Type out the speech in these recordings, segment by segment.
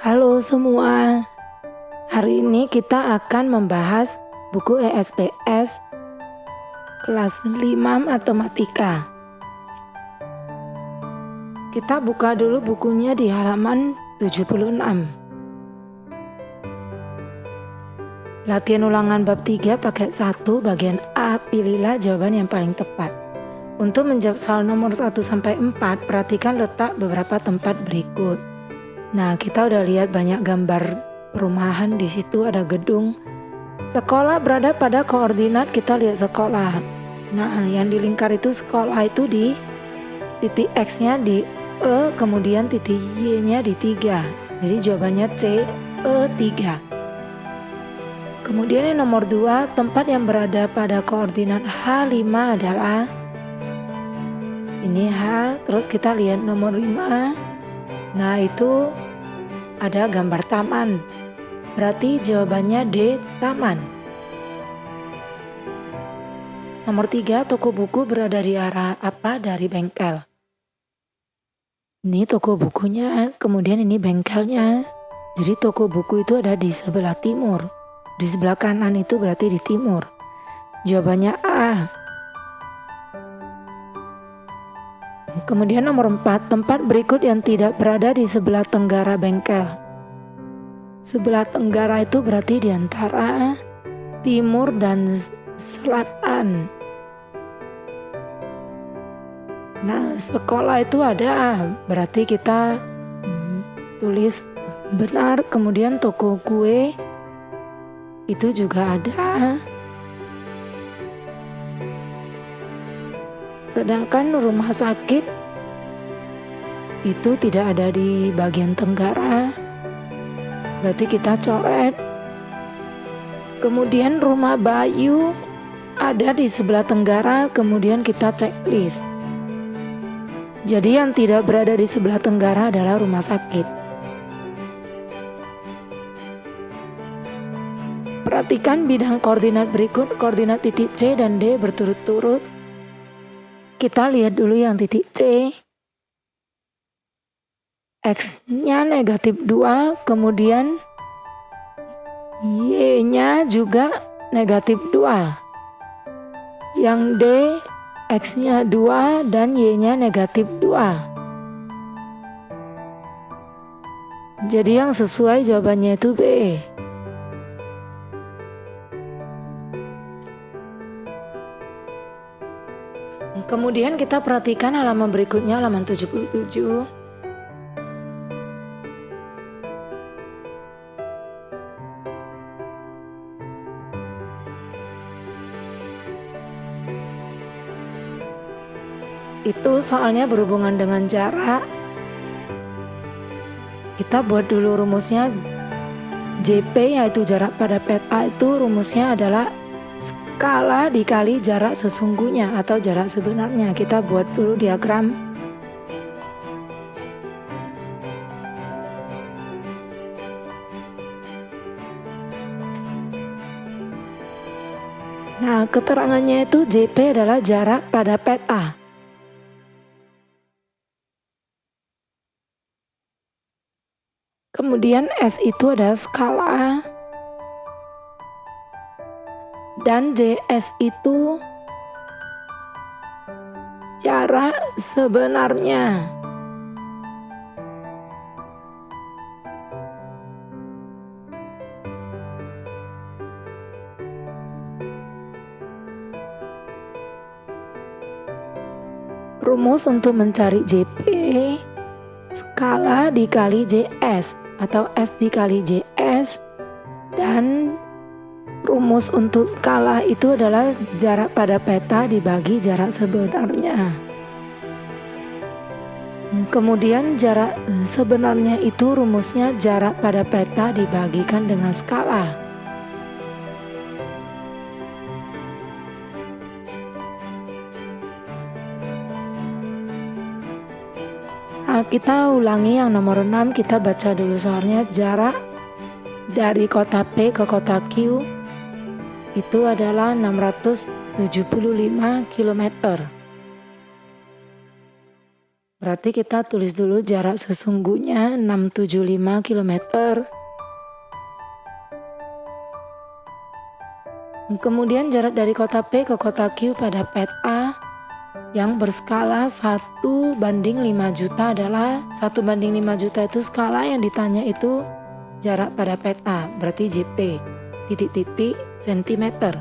Halo semua, hari ini kita akan membahas buku ESPS kelas 5 Matematika. Kita buka dulu bukunya di halaman 76. Latihan ulangan bab 3 paket 1 bagian A, pilihlah jawaban yang paling tepat. Untuk menjawab soal nomor 1-4, perhatikan letak beberapa tempat berikut. Nah, kita udah lihat banyak gambar perumahan, di situ ada gedung. Sekolah berada pada koordinat, kita lihat sekolah. Nah, yang di lingkar itu sekolah itu di titik X-nya di E, kemudian titik Y-nya di 3. Jadi jawabannya C, E3. Kemudian yang nomor 2, tempat yang berada pada koordinat H5 adalah ini H, terus kita lihat nomor 5. Nah, itu ada gambar taman. Berarti jawabannya D, taman. Nomor 3, toko buku berada di arah apa dari bengkel? Ini toko bukunya, kemudian ini bengkelnya. Jadi toko buku itu ada di sebelah timur. Di sebelah kanan itu berarti di timur. Jawabannya A. Kemudian nomor 4, tempat berikut yang tidak berada di sebelah tenggara bengkel. Sebelah tenggara itu berarti di antara timur dan selatan. Nah, sekolah itu ada, berarti kita tulis benar. Kemudian toko kue itu juga ada. Sedangkan rumah sakit itu tidak ada di bagian tenggara, berarti kita coret. Kemudian rumah Bayu ada di sebelah tenggara, kemudian kita checklist. Jadi yang tidak berada di sebelah tenggara adalah rumah sakit. Perhatikan bidang koordinat berikut, koordinat titik C dan D berturut-turut. Kita lihat dulu yang titik C. X-nya negatif 2, kemudian Y-nya juga negatif 2. Yang D, X-nya 2 dan Y-nya negatif 2. Jadi yang sesuai jawabannya itu B. Kemudian kita perhatikan halaman berikutnya, halaman 77. Itu soalnya berhubungan dengan jarak. Kita buat dulu rumusnya. JP yaitu jarak pada peta, itu rumusnya adalah skala dikali jarak sesungguhnya atau jarak sebenarnya. Kita buat dulu diagram. Nah, keterangannya itu JP adalah jarak pada peta. Kemudian S itu adalah skala. Dan JS itu jarak sebenarnya. Rumus untuk mencari JP, skala dikali JS atau S dikali JS, dan rumus untuk skala itu adalah jarak pada peta dibagi jarak sebenarnya. Kemudian jarak sebenarnya itu rumusnya jarak pada peta dibagikan dengan skala. Nah, kita ulangi yang nomor 6, kita baca dulu soalnya. Jarak dari kota P ke kota Q itu adalah 675 km. Berarti kita tulis dulu jarak sesungguhnya 675 km. Kemudian jarak dari kota P ke kota Q pada peta yang berskala 1:5 juta adalah 1:5 juta itu skala yang ditanya itu jarak pada peta, berarti JP, titik-titik sentimeter.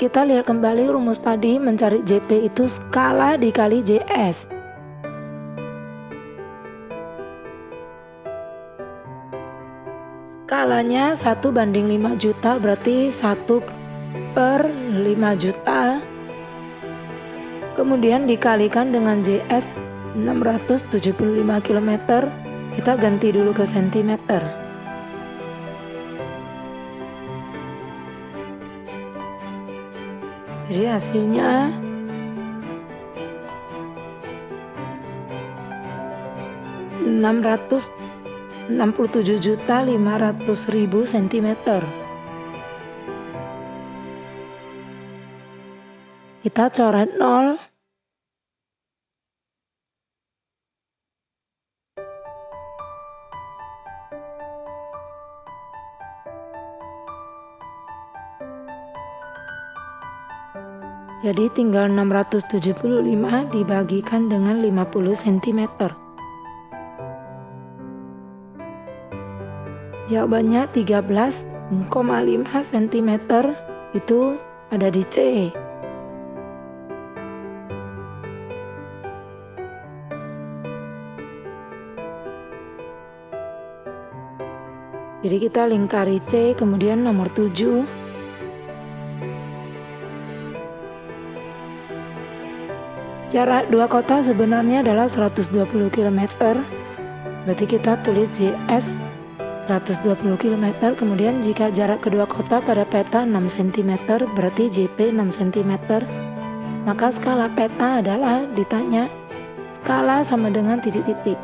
Kita lihat kembali rumus tadi, mencari JP itu skala dikali JS. Skalanya 1:5 juta berarti 1/5 juta. Kemudian dikalikan dengan JS 675 km, kita ganti dulu ke sentimeter. Jadi hasilnya (667.500.000 cm). Kita coret 0. Jadi tinggal 675 dibagikan dengan 50 cm. Jawabannya 13,5 cm itu ada di C. Jadi kita lingkari C, kemudian nomor 7. Jarak dua kota sebenarnya adalah 120 km. Berarti kita tulis JS 120 km. Kemudian jika jarak kedua kota pada peta 6 cm, berarti JP 6 cm. Maka skala peta adalah ditanya skala sama dengan titik-titik.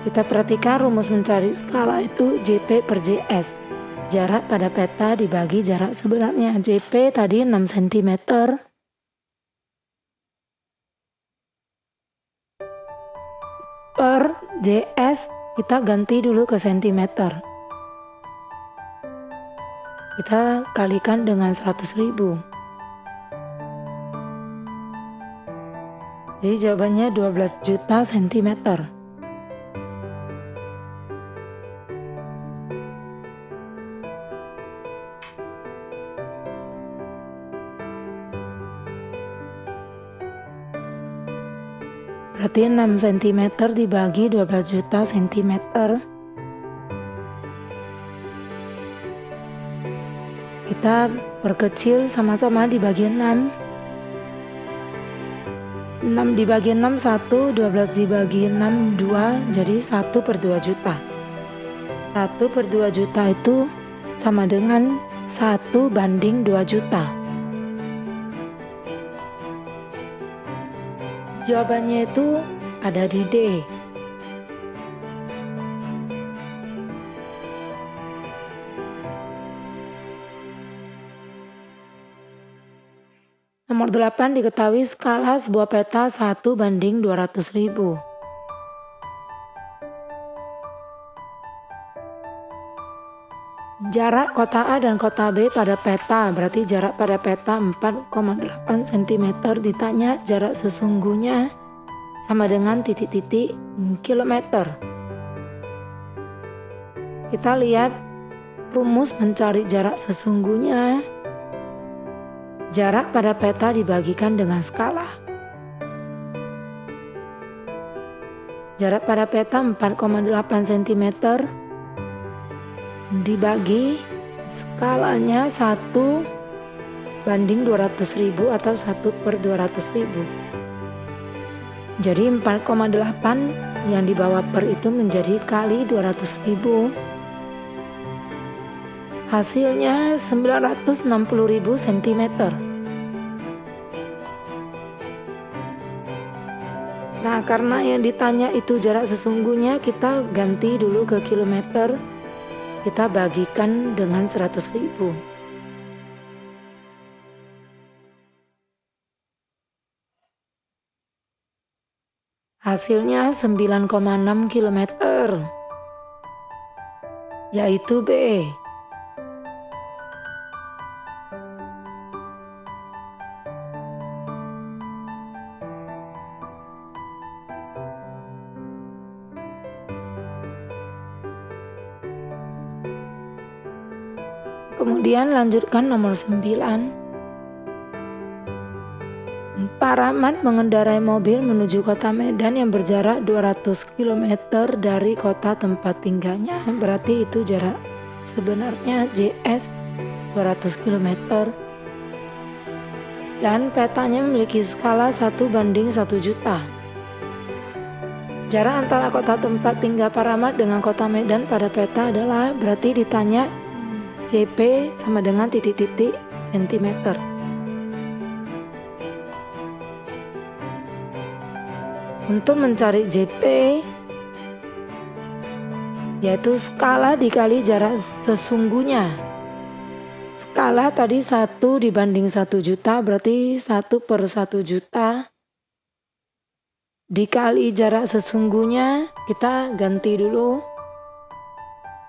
Kita perhatikan rumus mencari skala itu JP per JS. Jarak pada peta dibagi jarak sebenarnya. JP tadi 6 cm. Per JS kita ganti dulu ke centimeter. Kita kalikan dengan 100.000. Jadi jawabannya 12 juta centimeter. Berarti 6 cm dibagi 12 juta cm. Kita perkecil sama-sama di bagian 6. 6 dibagi 6 1, 12 dibagi 6 2, jadi 1/2 juta. 1/2 juta itu sama dengan 1/2 juta. Jawabannya itu ada di D. Nomor 8, diketahui skala sebuah peta 1:200.000. Jarak kota A dan kota B pada peta, berarti jarak pada peta 4,8 cm. Ditanya jarak sesungguhnya sama dengan titik-titik kilometer. Kita lihat rumus mencari jarak sesungguhnya. Jarak pada peta dibagikan dengan skala. Jarak pada peta 4,8 cm dibagi skalanya 1/200.000 atau 1/200.000. Jadi 4,8 yang dibawa per itu menjadi kali 200.000. Hasilnya 960.000 cm. Nah, karena yang ditanya itu jarak sesungguhnya, kita ganti dulu ke kilometer. Kita bagikan dengan 100.000. Hasilnya 9,6 km, yaitu B. Kemudian lanjutkan nomor 9. Pak Rahmat mengendarai mobil menuju kota Medan yang berjarak 200 km dari kota tempat tinggalnya. Berarti itu jarak sebenarnya JS 200 km. Dan petanya memiliki skala 1:1 juta. Jarak antara kota tempat tinggal Pak Rahmat dengan kota Medan pada peta adalah, berarti ditanya JP sama dengan titik-titik sentimeter. Untuk mencari JP, yaitu skala dikali jarak sesungguhnya. Skala tadi 1:1 juta, berarti 1/1 juta. Dikali jarak sesungguhnya, kita ganti dulu.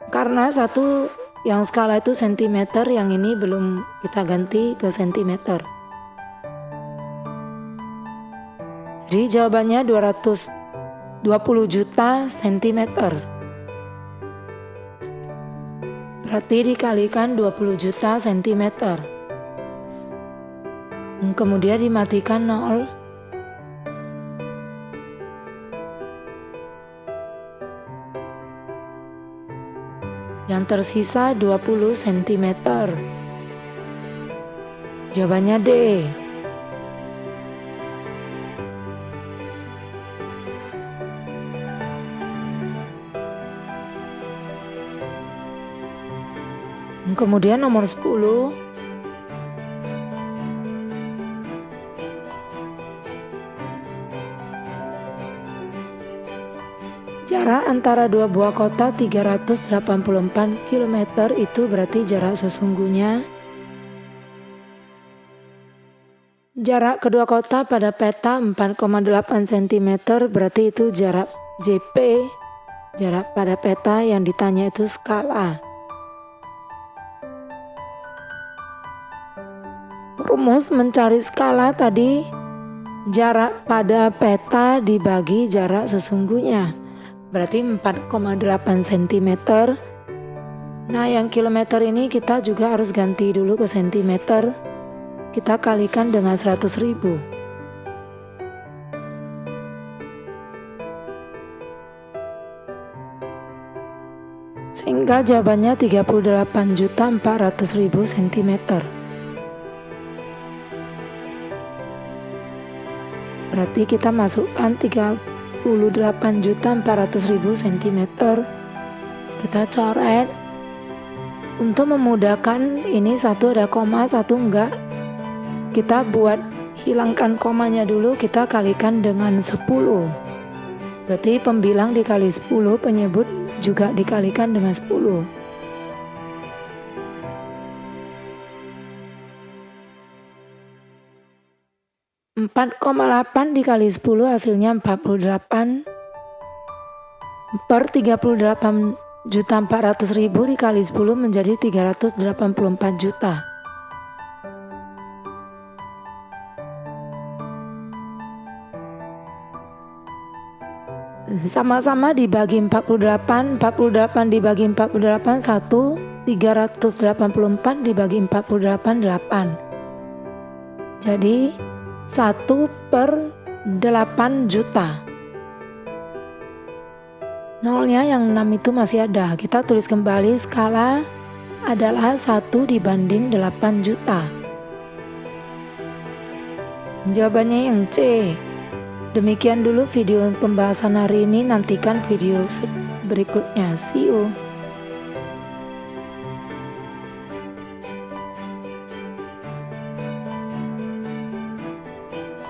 Karena satu yang skala itu sentimeter, yang ini belum kita ganti ke sentimeter. Jadi jawabannya 220 juta sentimeter. Berarti dikalikan 20 juta sentimeter. Kemudian dimatikan 0. Yang tersisa 20 cm. Jawabannya D. Kemudian nomor 10. Jarak antara dua buah kota 384 km, itu berarti jarak sesungguhnya. Jarak kedua kota pada peta 4,8 cm, berarti itu jarak JP. Jarak pada peta yang ditanya itu skala. Rumus mencari skala tadi, jarak pada peta dibagi jarak sesungguhnya, berarti 4,8 cm. Nah, yang kilometer ini kita juga harus ganti dulu ke sentimeter. Kita kalikan dengan 100.000. Sehingga jawabannya 38.400.000 cm. Berarti kita masukkan 38.400.000 cm. Kita coret. Untuk memudahkan, ini satu ada koma, satu enggak. Kita buat hilangkan komanya dulu, kita kalikan dengan 10. Berarti pembilang dikali 10, penyebut juga dikalikan dengan 10. 4,8 dikali 10 hasilnya 48 per 38.400.000 dikali 10 menjadi 384 juta. Sama-sama dibagi 48, 48 dibagi 48 1, 384 dibagi 48 8. Jadi 1/8 juta. Nolnya yang 6 itu masih ada. Kita tulis kembali, skala adalah 1/8 juta. Jawabannya yang C. Demikian dulu video pembahasan hari ini. Nantikan video berikutnya. See you.